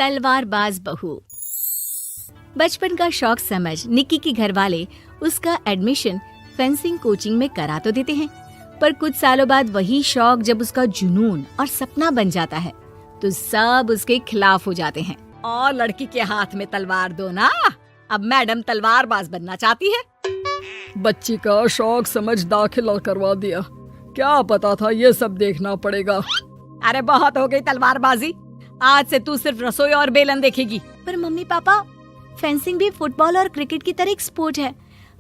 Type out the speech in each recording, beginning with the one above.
तलवारबाज बहू। बचपन का शौक समझ निक्की के घर वाले उसका एडमिशन फेंसिंग कोचिंग में करा तो देते हैं, पर कुछ सालों बाद वही शौक जब उसका जुनून और सपना बन जाता है तो सब उसके खिलाफ हो जाते हैं। और लड़की के हाथ में तलवार दो ना, अब मैडम तलवारबाज बनना चाहती है। बच्ची का शौक समझ दाखिला करवा दिया, क्या पता था ये सब देखना पड़ेगा। अरे बहुत हो गई तलवारबाजी, आज से तू सिर्फ रसोई और बेलन देखेगी। पर मम्मी पापा, फेंसिंग भी फुटबॉल और क्रिकेट की तरह एक स्पोर्ट है।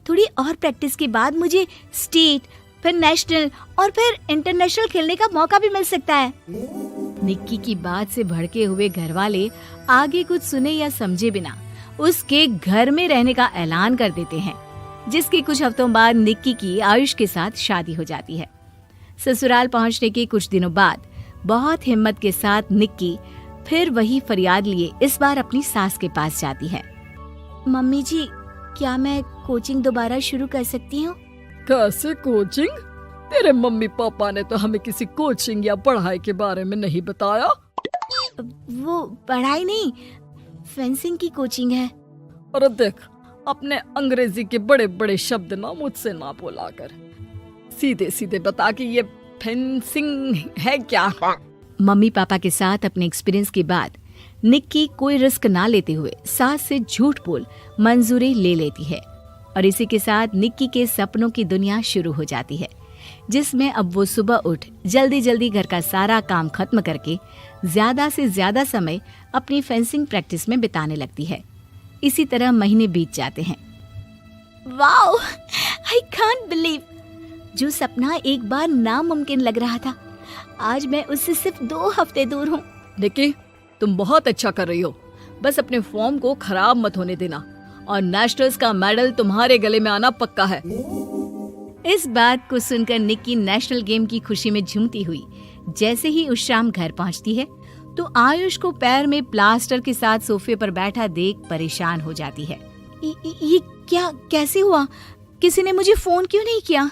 थोड़ी और प्रैक्टिस के बाद मुझे स्टेट, फिर नेशनल और फिर इंटरनेशनल खेलने का मौका भी मिल सकता है। निक्की की बात से भड़के हुए घर वाले आगे कुछ सुने या समझे बिना उसके घर में रहने का ऐलान कर देते हैं, जिसके कुछ हफ्तों बाद निक्की की आयुष के साथ शादी हो जाती है। ससुराल पहुंचने के कुछ दिनों बाद बहुत हिम्मत के साथ निक्की फिर वही फरियाद लिए इस बार अपनी सास के पास जाती है। मम्मी जी, क्या मैं कोचिंग दोबारा शुरू कर सकती हूँ? कैसे कोचिंग? तेरे मम्मी पापा ने तो हमें किसी कोचिंग या पढ़ाई के बारे में नहीं बताया। वो पढ़ाई नहीं, फेंसिंग की कोचिंग है। और देख, अपने अंग्रेजी के बड़े बड़े शब्द ना मुझसे ना बोला कर, सीधे सीधे बता कि ये फेंसिंग है क्या। मम्मी पापा के साथ अपने एक्सपीरियंस के बाद निक्की कोई रिस्क ना लेते हुए सास से झूठ बोल मंजूरी ले लेती है और इसी के साथ निक्की के सपनों की दुनिया शुरू हो जाती है, जिसमें अब वो सुबह उठ जल्दी जल्दी घर का सारा काम खत्म करके ज्यादा से ज्यादा समय अपनी फेंसिंग प्रैक्टिस में बिताने लगती है। इसी तरह महीने बीत जाते हैं। वाओ, आई कांट बिलीव, जो सपना एक बार नामुमकिन लग रहा था, आज मैं उससे सिर्फ 2 हफ्ते दूर हूँ। निक्की, तुम बहुत अच्छा कर रही हो, बस अपने फॉर्म को खराब मत होने देना और नेशनल्स का मेडल तुम्हारे गले में आना पक्का है। इस बात को सुनकर निक्की नेशनल गेम की खुशी में झूमती हुई जैसे ही उस शाम घर पहुंचती है तो आयुष को पैर में प्लास्टर के साथ सोफे पर बैठा देख परेशान हो जाती है। ये क्या, कैसे हुआ? किसी ने मुझे फोन क्यों नहीं किया?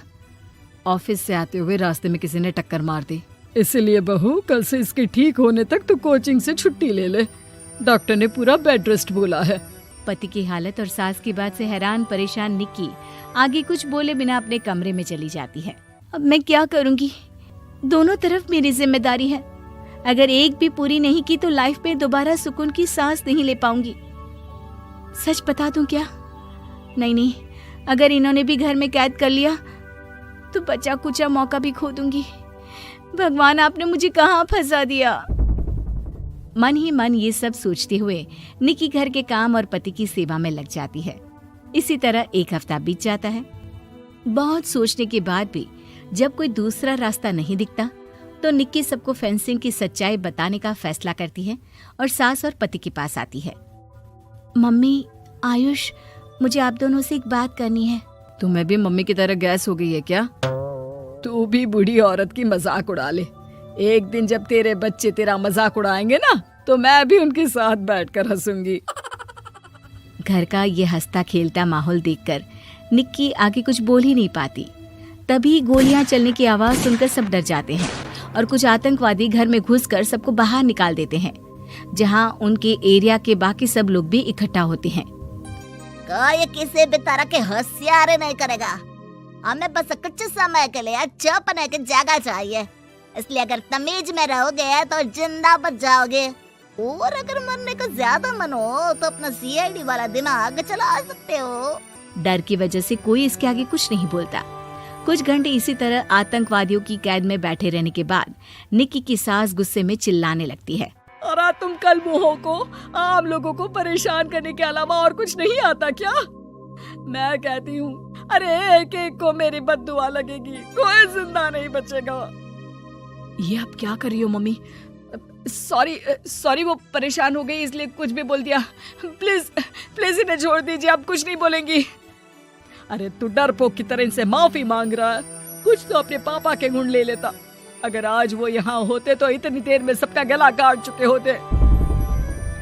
ऑफिस से आते हुए रास्ते में किसी ने टक्कर मार दी, इसलिए बहू कल से इसके ठीक होने तक तो कोचिंग से छुट्टी ले ले, डॉक्टर ने पूरा बेड रेस्ट बोला है। पति की हालत और सास की बात से हैरान परेशान निक्की आगे कुछ बोले बिना अपने कमरे में चली जाती है। अब मैं क्या करूंगी? दोनों तरफ मेरी जिम्मेदारी है, अगर एक भी पूरी नहीं की तो लाइफ में दोबारा सुकून की सांस नहीं ले पाऊंगी। सच बता दूं क्या? नहीं, अगर इन्होंने भी घर में कैद कर लिया तो बचा कुचा मौका भी खो दूंगी। भगवान, आपने मुझे कहाँ फंसा दिया। मन ही मन ये सब सोचते हुए निक्की घर के काम और पति की सेवा में लग जाती है। इसी तरह 1 हफ्ता बीत जाता है। बहुत सोचने के बाद भी जब कोई दूसरा रास्ता नहीं दिखता तो निक्की सबको फेंसिंग की सच्चाई बताने का फैसला करती है और सास और पति के पास आती है। मम्मी, आयुष, मुझे आप दोनों से एक बात करनी है। तुम्हें भी मम्मी की तरह गैस हो गई है क्या? तू भी बूढ़ी औरत की मजाक उड़ा ले। एक दिन जब तेरे बच्चे तेरा मजाक उड़ाएंगे ना तो मैं भी उनके साथ बैठकर हंसूंगी। घर का ये हंसता खेलता माहौल देखकर निक्की आगे कुछ बोल ही नहीं पाती। तभी गोलियां चलने की आवाज सुनकर सब डर जाते हैं और कुछ आतंकवादी घर में घुसकर सबको बाहर निकाल देते हैं, जहां उनके एरिया के बाकी सब लोग भी इकट्ठा होते हैं। कोई किसी भी तरह के होशियारी नहीं करेगा, हमें बस कुछ समय के लिए चुप रहने की जगह चाहिए, इसलिए अगर तमीज में रहोगे तो जिंदा बच जाओगे, और अगर मरने का ज्यादा मन हो तो अपना सीआईडी वाला दिमाग चला सकते हो। डर की वजह से कोई इसके आगे कुछ नहीं बोलता। कुछ घंटे इसी तरह आतंकवादियों की कैद में बैठे रहने के बाद निक्की की सास गुस्से में चिल्लाने लगती है। अरे तुम कल मुँहों को आम लोगों को परेशान करने के अलावा और कुछ नहीं आता क्या? मैं कहती हूँ, अरे एक एक को मेरी बद्दुआ लगेगी, कोई जिंदा नहीं बचेगा। ये अब क्या कर रही हो मम्मी? सॉरी, वो परेशान हो गई इसलिए कुछ भी बोल दिया। प्लीज इन्हें छोड़ दीजिए, आप कुछ नहीं बोलेंगी। अरे तू डरपोक की तरह इनसे माफी मांग रहा है, कुछ तो अपने पापा के गुण ले लेता। अगर आज वो यहाँ होते तो इतनी देर में सबका गला काट चुके होते।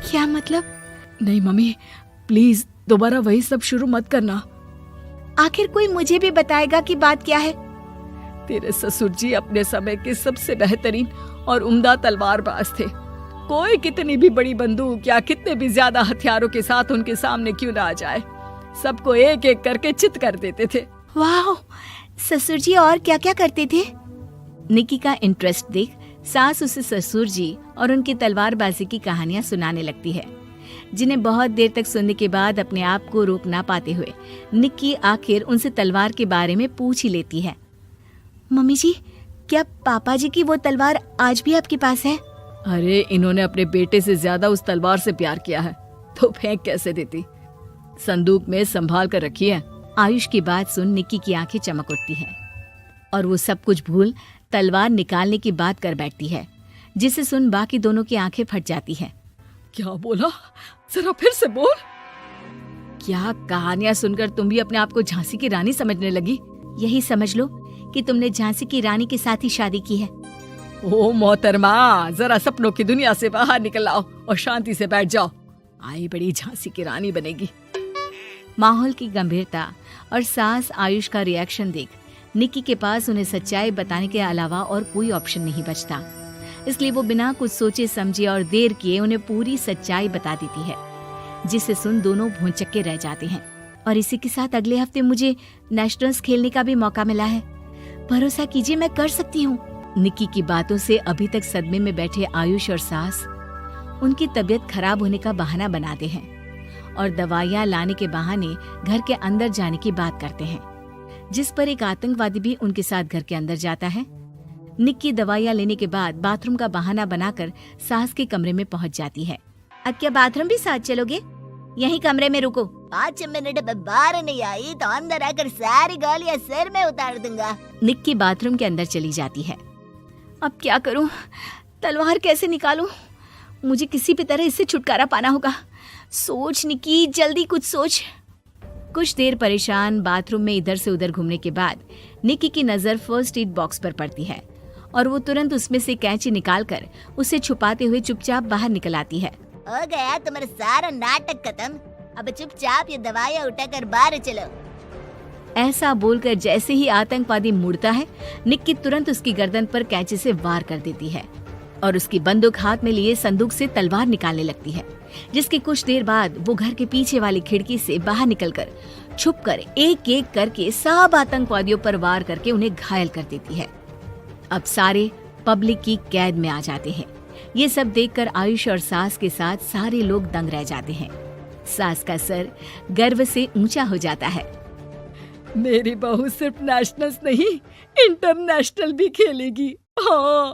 क्या मतलब? नहीं मम्मी, प्लीज दोबारा वही सब शुरू मत करना। आखिर कोई मुझे भी बताएगा कि बात क्या है। तेरे ससुर जी अपने समय के सबसे बेहतरीन और उम्दा तलवारबाज थे। कोई कितनी भी बड़ी बंदूक या कितने भी ज्यादा हथियारों के साथ उनके सामने क्यों ना आ जाए, सबको एक एक करके चित कर देते थे। वाह, ससुर जी और क्या क्या करते थे? निक्की का इंटरेस्ट देख सास उसे ससुर जी और उनकी तलवारबाजी की कहानियां सुनाने लगती है, जिन्हें बहुत देर तक सुनने के बाद अपने आप को रोक ना पाते हुए निक्की आखिर उनसे तलवार के बारे में पूछ ही लेती है। मम्मी जी, क्या पापा जी की वो तलवार आज भी आपके पास है? अरे इन्होंने अपने बेटे से ज्यादा उस तलवार से प्यार किया है तो फेंक कैसे देती, संदूक में संभाल कर रखी है। आयुष की बात सुन निक्की की आंखें चमक उठती हैं और वो सब कुछ भूल तलवार निकालने की बात कर बैठती है, जिसे सुन बाकी दोनों की आंखें फट जाती हैं। क्या बोला, जरा फिर से बोल। क्या कहानियां सुनकर तुम भी अपने आप को झांसी की रानी समझने लगी? यही समझ लो कि तुमने झांसी की रानी के साथ ही शादी की है। ओ मोहतरमा, जरा सपनों की दुनिया से बाहर निकल आओ और शांति से बैठ जाओ, आई बड़ी झांसी की रानी बनेगी। माहौल की गंभीरता और सास आयुष का रिएक्शन देख निक्की के पास उन्हें सच्चाई बताने के अलावा और कोई ऑप्शन नहीं बचता, इसलिए वो बिना कुछ सोचे समझे और देर किए उन्हें पूरी सच्चाई बता देती है, जिसे सुन दोनों भौंचक्के रह जाते हैं। और इसी के साथ अगले हफ्ते मुझे नेशनल्स खेलने का भी मौका मिला है, भरोसा कीजिए मैं कर सकती हूँ। निक्की की बातों से अभी तक सदमे में बैठे आयुष और सास उनकी तबीयत खराब होने का बहाना बनाते हैं और दवाइयाँ लाने के बहाने घर के अंदर जाने की बात करते हैं, जिस पर एक आतंकवादी भी उनके साथ घर के अंदर जाता है। निक्की दवाइयाँ लेने के बाद बाथरूम का बहाना बनाकर सास के कमरे में पहुंच जाती है। अब क्या बाथरूम भी साथ चलोगे? यहीं कमरे में रुको। 5 मिनट में बाहर नहीं आई तो अंदर आकर सारी गालियां सिर में उतार दूंगा। निक्की बाथरूम के अंदर चली जाती है। अब क्या करूं? तलवार कैसे निकालूं? मुझे किसी भी तरह इससे छुटकारा पाना होगा। सोच निक्की, जल्दी कुछ सोच। कुछ देर परेशान बाथरूम में इधर से उधर घूमने के बाद निक्की की नजर फर्स्ट एड बॉक्स पर पड़ती है और वो तुरंत उसमें से कैंची निकालकर उसे छुपाते हुए चुपचाप बाहर निकल आती है। हो गया तुम्हारा सारा नाटक खत्म, अब चुपचाप ये दवाइयाँ उठाकर बाहर चलो। ऐसा बोलकर जैसे ही आतंकवादी मुड़ता है, निक्की तुरंत उसकी गर्दन पर कैंची से वार कर देती है और उसकी बंदूक हाथ में लिए संदूक से तलवार निकालने लगती है, जिसके कुछ देर बाद वो घर के पीछे वाली खिड़की से बाहर निकलकर छुपकर एक एक करके सब आतंकवादियों पर वार करके उन्हें घायल कर देती है। अब सारे पब्लिक की कैद में आ जाते हैं। ये सब देखकर आयुष और सास के साथ सारे लोग दंग रह जाते हैं। सास का सर गर्व से ऊंचा हो जाता है। मेरी बहू सिर्फ नेशनल्स नहीं, इंटरनेशनल भी खेलेगी। हाँ।